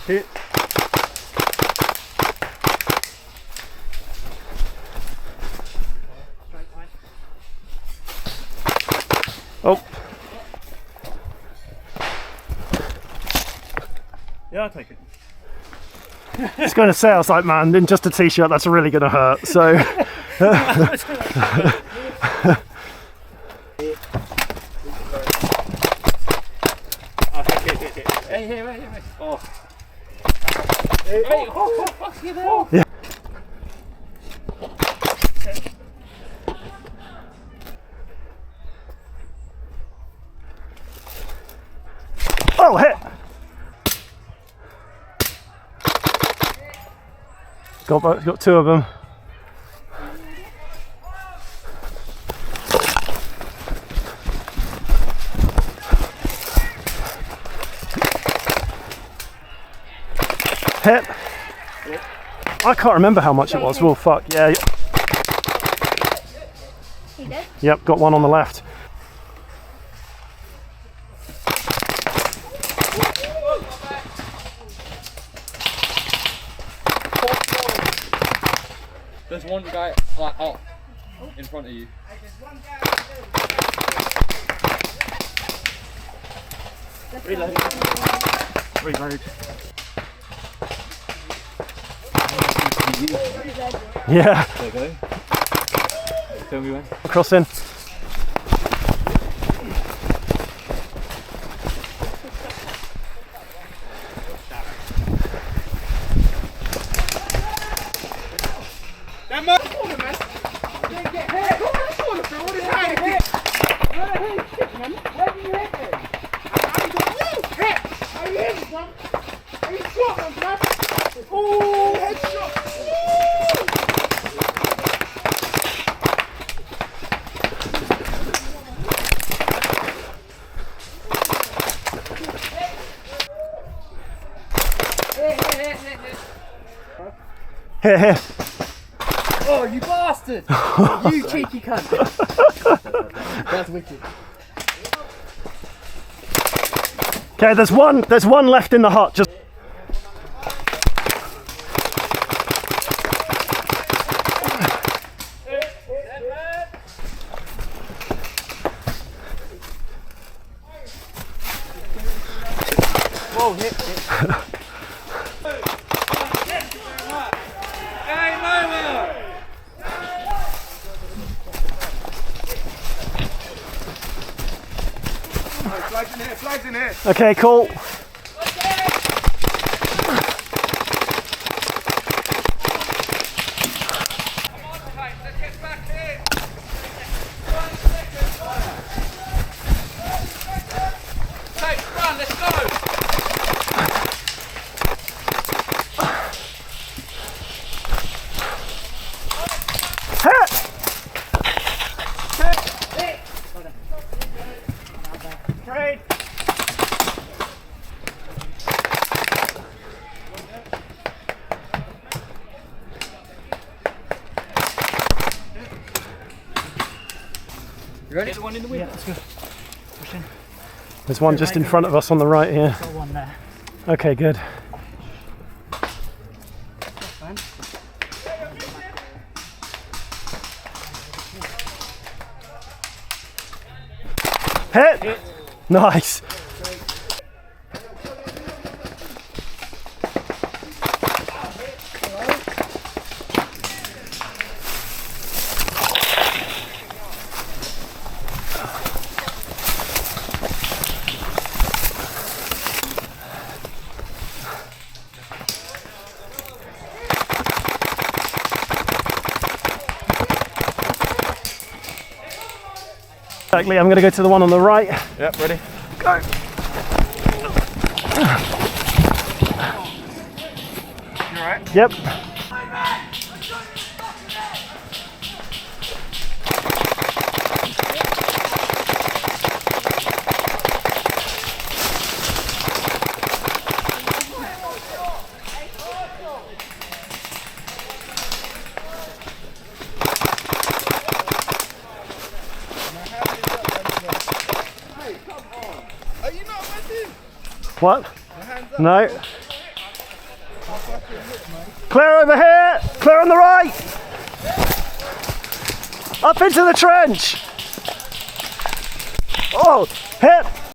Hit. Oh. Yeah, I'll take it. I was going to say, I was like, man, in just a t-shirt, that's really going to hurt. So. Hey. Oh. Hey, oh, fuck you there. Yeah. Oh, hit! Got two of them. Hit. I can't remember how much it was. Well, fuck, yeah. You did? Yep, got one on the left. There's one guy like up in front of you. Reload. Reload. Yeah. There you go. Tell me when. Crossing. Here. Oh, you bastard! You cheeky cunt! That's wicked. Okay, there's one left in the hut. Just. Whoa, hit. Flags in here. Okay, cool. You ready? Get the one in the window. Yeah, let's go. Push in. There's one just in front of us on the right here. Got one there. Okay, good. Fine. Hit! Nice. Exactly, I'm going to go to the one on the right. Yep, ready? Go. You alright? Yep. Are you not ready? What? How No. Clear over here. Clear on the right. Up into the trench. Oh, hit.